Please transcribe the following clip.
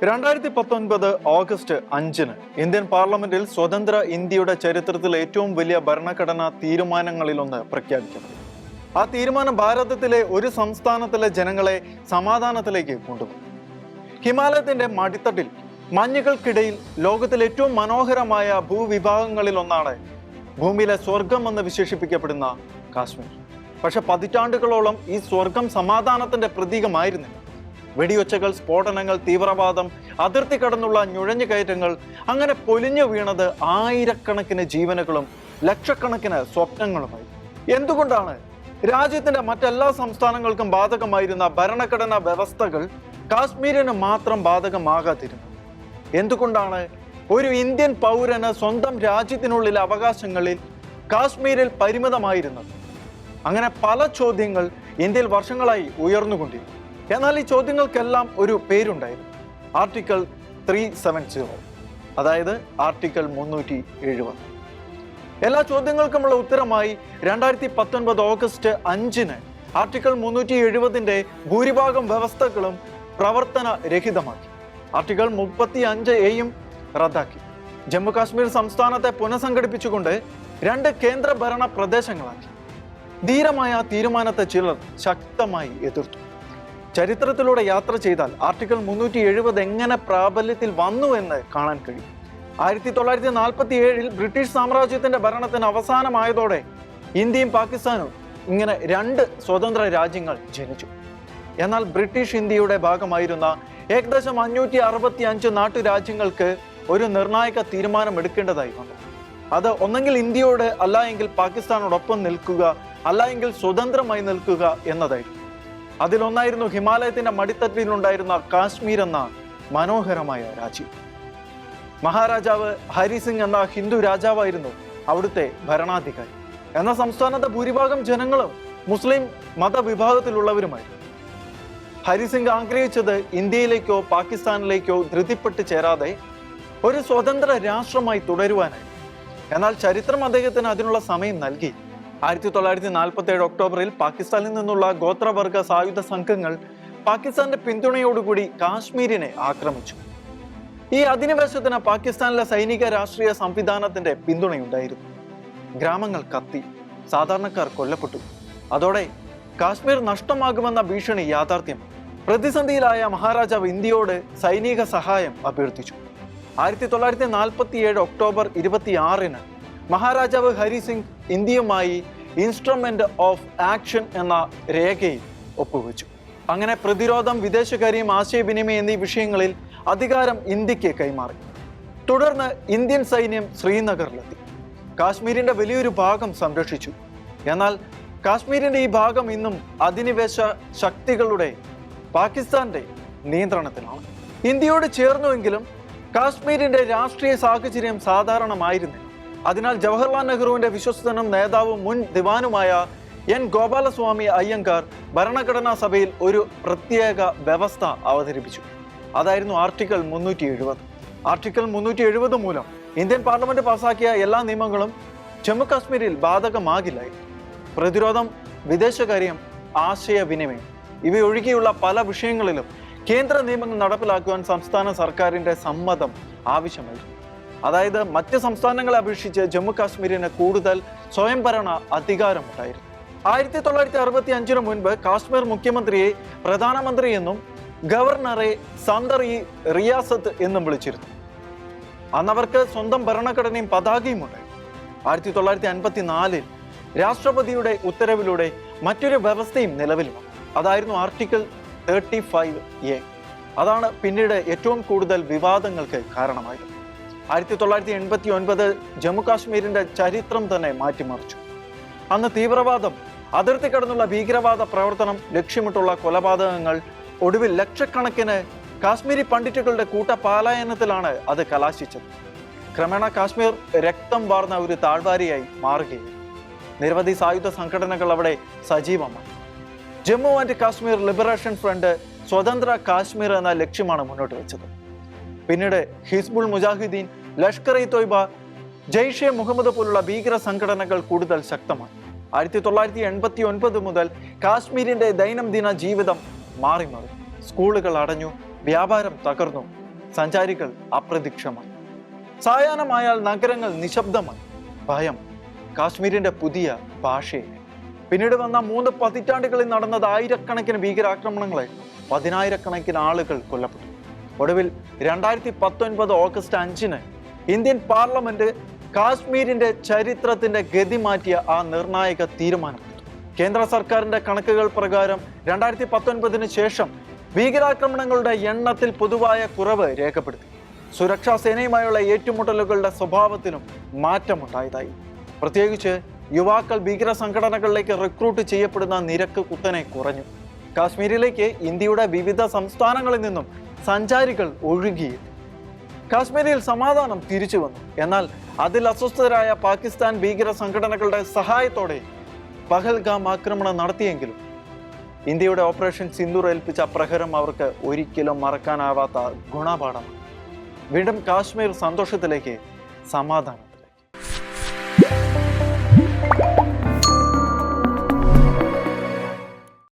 2019 August 5-ന് Indian പാർലമെന്റിൽ സ്വതന്ത്ര ഇന്ത്യയുടെ ചരിത്രത്തിലെ ഏറ്റവും വലിയ ഭരണഘടനാ തീരുമാനങ്ങളിലൊന്ന് പ്രഖ്യാപിക്കപ്പെട്ടു. ആ തീരുമാനം ഭാരതത്തിലെ ഒരു സംസ്ഥാനത്തിലെ ജനങ്ങളെ സമാധാനത്തിലേക്ക് കൊണ്ടുപോകും. ഹിമാലയത്തിന്റെ മടിത്തട്ടിൽ മഞ്ഞുകൾക്കിടയിൽ ലോകത്തിലെ ഏറ്റവും മനോഹരമായ ഭൂവിഭാഗങ്ങളിൽ ഒന്നാണ് ഭൂമിയിലെ സ്വർഗം എന്ന് വിശേഷിപ്പിക്കപ്പെടുന്ന കാശ്മീർ. പക്ഷെ പതിറ്റാണ്ടുകളോളം ഈ സ്വർഗം സമാധാനത്തിന്റെ പ്രതീകമായിരുന്നില്ല. വെടിയൊച്ചകൾ, സ്ഫോടനങ്ങൾ, തീവ്രവാദം, അതിർത്തി കടന്നുള്ള നുഴഞ്ഞുകയറ്റങ്ങൾ, അങ്ങനെ പൊലിഞ്ഞു വീണത് ആയിരക്കണക്കിന് ജീവനുകളും ലക്ഷക്കണക്കിന് സ്വപ്നങ്ങളുമായി. എന്തുകൊണ്ടാണ് രാജ്യത്തിന്റെ മറ്റെല്ലാ സംസ്ഥാനങ്ങൾക്കും ബാധകമായിരുന്ന ഭരണഘടനാ വ്യവസ്ഥകൾ കാശ്മീരിന് മാത്രം ബാധകമാകാതിരുന്നത്? എന്തുകൊണ്ടാണ് ഒരു ഇന്ത്യൻ പൗരന് സ്വന്തം രാജ്യത്തിനുള്ളിലെ അവകാശങ്ങളിൽ കാശ്മീരിൽ പരിമിതമായിരുന്നത്? അങ്ങനെ പല ചോദ്യങ്ങൾ ഇന്ത്യയിൽ വർഷങ്ങളായി ഉയർന്നുകൊണ്ടിരുന്നു. എന്നാൽ ഈ ചോദ്യങ്ങൾക്കെല്ലാം ഒരു പേരുണ്ടായിരുന്നു: ആർട്ടിക്കിൾ 370, അതായത് ആർട്ടിക്കിൾ 370. എല്ലാ ചോദ്യങ്ങൾക്കുമുള്ള ഉത്തരമായി 2019 ഓഗസ്റ്റ് 5-ന് ആർട്ടിക്കിൾ 370ന്റെ ഭൂരിഭാഗം വ്യവസ്ഥകളും പ്രവർത്തനരഹിതമാക്കി. ആർട്ടിക്കിൾ 35A റദ്ദാക്കി. ജമ്മു കാശ്മീർ സംസ്ഥാനത്തെ പുനഃസംഘടിപ്പിച്ചുകൊണ്ട് 2 കേന്ദ്രഭരണ പ്രദേശങ്ങളാക്കി. ധീരമായ തീരുമാനത്തെ ചിലർ ശക്തമായി എതിർത്തു. ചരിത്രത്തിലൂടെ യാത്ര ചെയ്താൽ ആർട്ടിക്കിൾ 370 എങ്ങനെ പ്രാബല്യത്തിൽ വന്നു എന്ന് കാണാൻ കഴിയും. 1947 ബ്രിട്ടീഷ് സാമ്രാജ്യത്തിന്റെ ഭരണത്തിന് അവസാനമായതോടെ ഇന്ത്യയും പാകിസ്ഥാനും ഇങ്ങനെ 2 സ്വതന്ത്ര രാജ്യങ്ങൾ ജനിച്ചു. എന്നാൽ ബ്രിട്ടീഷ് ഇന്ത്യയുടെ ഭാഗമായിരുന്ന ഏകദേശം 565 നാട്ടുരാജ്യങ്ങൾക്ക് ഒരു നിർണായക തീരുമാനം എടുക്കേണ്ടതായി വന്നു. അത് ഒന്നെങ്കിൽ ഇന്ത്യയോട്, അല്ല എങ്കിൽ പാകിസ്ഥാനോടൊപ്പം നിൽക്കുക, അല്ല എങ്കിൽ സ്വതന്ത്രമായി നിൽക്കുക എന്നതായിരുന്നു. അതിലൊന്നായിരുന്നു ഹിമാലയത്തിന്റെ മടിത്തട്ടിലുണ്ടായിരുന്ന കാശ്മീർ എന്ന മനോഹരമായ രാജ്യം. മഹാരാജാവ് ഹരിസിംഗ് എന്ന ഹിന്ദു രാജാവായിരുന്നു അവിടുത്തെ ഭരണാധികാരി. എന്ന സംസ്ഥാനത്തെ ഭൂരിഭാഗം ജനങ്ങളും മുസ്ലിം മതവിഭാഗത്തിലുള്ളവരുമായിരുന്നു. ഹരിസിംഗ് ആഗ്രഹിച്ചത് ഇന്ത്യയിലേക്കോ പാകിസ്ഥാനിലേക്കോ ധൃതിപ്പെട്ട് ചേരാതെ ഒരു സ്വതന്ത്ര രാഷ്ട്രമായി തുടരുവാനായി. എന്നാൽ ചരിത്രം അദ്ദേഹത്തിന് അതിനുള്ള സമയം നൽകി. 1947 ഒക്ടോബറിൽ പാകിസ്ഥാനിൽ നിന്നുള്ള ഗോത്രവർഗ സായുധ സംഘങ്ങൾ പാകിസ്ഥാന്റെ പിന്തുണയോടുകൂടി കാശ്മീരിനെ ആക്രമിച്ചു. ഈ അധിനിവേശത്തിന് പാകിസ്ഥാനിലെ സൈനിക രാഷ്ട്രീയ സംവിധാനത്തിന്റെ പിന്തുണയുണ്ടായിരുന്നു. ഗ്രാമങ്ങൾ കത്തി, സാധാരണക്കാർ കൊല്ലപ്പെട്ടു. അതോടെ കാശ്മീർ നഷ്ടമാകുമെന്ന ഭീഷണി യാഥാർത്ഥ്യം. പ്രതിസന്ധിയിലായ മഹാരാജാവ് ഇന്ത്യയോട് സൈനിക സഹായം അഭ്യർത്ഥിച്ചു. 1947 ഒക്ടോബർ 26-ന് മഹാരാജാവ് ഹരിസിംഗ് ഇന്ത്യയുമായി ഇൻസ്ട്രുമെന്റ് ഓഫ് ആക്ഷൻ എന്ന രേഖയിൽ ഒപ്പുവെച്ചു. അങ്ങനെ പ്രതിരോധം, വിദേശകാര്യം, ആശയവിനിമയം എന്നീ വിഷയങ്ങളിൽ അധികാരം ഇന്ത്യക്ക് കൈമാറി. തുടർന്ന് ഇന്ത്യൻ സൈന്യം ശ്രീനഗറിലെത്തി. കാശ്മീരിന്റെ വലിയൊരു ഭാഗം സംരക്ഷിച്ചു. എന്നാൽ കാശ്മീരിന്റെ ഈ ഭാഗം ഇന്നും അധിനിവേശ ശക്തികളുടെ, പാകിസ്ഥാന്റെ നിയന്ത്രണത്തിലാണ്. ഇന്ത്യയോട് ചേർന്നുവെങ്കിലും കാശ്മീരിന്റെ രാഷ്ട്രീയ സാഹചര്യം സാധാരണമായിരുന്നില്ല. അതിനാൽ ജവഹർലാൽ നെഹ്റുവിന്റെ വിശ്വസ്തനും നേതാവും മുൻ ദിവാനുമായ എൻ ഗോപാലസ്വാമി അയ്യങ്കാർ ഭരണഘടനാ സഭയിൽ ഒരു പ്രത്യേക വ്യവസ്ഥ അവതരിപ്പിച്ചു. അതായിരുന്നു ആർട്ടിക്കിൾ 370. ആർട്ടിക്കിൾ 370 മൂലം ഇന്ത്യൻ പാർലമെന്റ് പാസാക്കിയ എല്ലാ നിയമങ്ങളും ജമ്മു കാശ്മീരിൽ ബാധകമാകില്ലായിരുന്നു. പ്രതിരോധം, വിദേശകാര്യം, ആശയവിനിമയം ഇവയൊഴികെയുള്ള പല വിഷയങ്ങളിലും കേന്ദ്ര നിയമങ്ങൾ നടപ്പിലാക്കുവാൻ സംസ്ഥാന സർക്കാരിന്റെ സമ്മതം ആവശ്യമായിരുന്നു. അതായത് മറ്റ് സംസ്ഥാനങ്ങളെ അപേക്ഷിച്ച് ജമ്മു കാശ്മീരിന് കൂടുതൽ സ്വയംഭരണ അധികാരമുണ്ടായിരുന്നു. 1965 മുൻപ് കാശ്മീർ മുഖ്യമന്ത്രിയെ പ്രധാനമന്ത്രി എന്നും ഗവർണറെ സദർ-ഇ-റിയാസത്ത് എന്നും വിളിച്ചിരുന്നു. അന്നവർക്ക് സ്വന്തം ഭരണഘടനയും പതാകയും ഉണ്ടായിരുന്നു. 1954 രാഷ്ട്രപതിയുടെ ഉത്തരവിലൂടെ മറ്റൊരു വ്യവസ്ഥയും നിലവിൽ വന്നു. അതായിരുന്നു ആർട്ടിക്കിൾ 35A. അതാണ് പിന്നീട് ഏറ്റവും കൂടുതൽ വിവാദങ്ങൾക്ക് കാരണമായത്. 1989 ജമ്മു കാശ്മീരിന്റെ ചരിത്രം തന്നെ മാറ്റിമറിച്ചു. അന്ന് തീവ്രവാദം, അതിർത്തി കടന്നുള്ള ഭീകരവാദ പ്രവർത്തനം, ലക്ഷ്യമിട്ടുള്ള കൊലപാതകങ്ങൾ, ഒടുവിൽ ലക്ഷക്കണക്കിന് കാശ്മീരി പണ്ഡിറ്റുകളുടെ കൂട്ടപലായനത്തിലാണ് അത് കലാശിച്ചത്. ക്രമേണ കാശ്മീർ രക്തം വാർന്ന ഒരു താഴ്വാരയായി മാറുകയായി. നിരവധി സായുധ സംഘടനകൾ അവിടെ സജീവമായി. Jammu and Kashmir liberation front സ്വതന്ത്ര കാശ്മീർ എന്ന ലക്ഷ്യമാണ് മുന്നോട്ട് വെച്ചത്. പിന്നീട് ഹിസ്ബുൾ മുജാഹിദ്ദീൻ, ലഷ്കർ-ഇ-തോയ്ബ, ജയ്ഷെ മുഹമ്മദ് പോലുള്ള ഭീകര സംഘടനകൾ കൂടുതൽ ശക്തമായി. 1989 മുതൽ കാശ്മീരിന്റെ ദൈനംദിന ജീവിതം മാറി. സ്കൂളുകൾ അടഞ്ഞു, വ്യാപാരം തകർന്നു, സഞ്ചാരികൾ അപ്രത്യക്ഷമായി. സായാഹ്നമായാൽ നഗരങ്ങൾ നിശബ്ദമായി. ഭയം കാശ്മീരിന്റെ പുതിയ ഭാഷയെ. പിന്നീട് വന്ന 3 പതിറ്റാണ്ടുകളിൽ നടന്നത് ആയിരക്കണക്കിന് ഭീകരാക്രമണങ്ങളെ 10,000-കണക്കിന് ആളുകൾ കൊല്ലപ്പെട്ടു. ഒടുവിൽ 2019 ഓഗസ്റ്റ് 5 ഇന്ത്യൻ പാർലമെന്റ് കാശ്മീരിന്റെ ചരിത്രത്തിന്റെ ഗതി മാറ്റിയ ആ നിർണായക തീരുമാനമെടുത്തു. കേന്ദ്ര സർക്കാരിന്റെ കണക്കുകൾ പ്രകാരം 2019 ശേഷം ഭീകരാക്രമണങ്ങളുടെ എണ്ണത്തിൽ പൊതുവായ കുറവ് രേഖപ്പെടുത്തി. സുരക്ഷാ സേനയുമായുള്ള ഏറ്റുമുട്ടലുകളുടെ സ്വഭാവത്തിലും മാറ്റമുണ്ടായതായി. പ്രത്യേകിച്ച് യുവാക്കൾ ഭീകര സംഘടനകളിലേക്ക് റിക്രൂട്ട് ചെയ്യപ്പെടുന്ന നിരക്ക് കുത്തനെ കുറഞ്ഞു. കാശ്മീരിലേക്ക് ഇന്ത്യയുടെ വിവിധ സംസ്ഥാനങ്ങളിൽ നിന്നും സഞ്ചാരികൾ ഒഴുകിയെത്തി. കാശ്മീരിൽ സമാധാനം തിരിച്ചു വന്നു. എന്നാൽ അതിൽ അസ്വസ്ഥരായ പാകിസ്ഥാൻ ഭീകര സംഘടനകളുടെ സഹായത്തോടെ പഹൽഗാം ആക്രമണം നടത്തിയെങ്കിലും ഇന്ത്യയുടെ ഓപ്പറേഷൻ സിന്ദൂർ ഏൽപ്പിച്ച പ്രഹരം അവർക്ക് ഒരിക്കലും മറക്കാനാവാത്ത ഗുണപാഠമാണ്. വീണ്ടും കാശ്മീർ സന്തോഷത്തിലേക്ക്, സമാധാനം.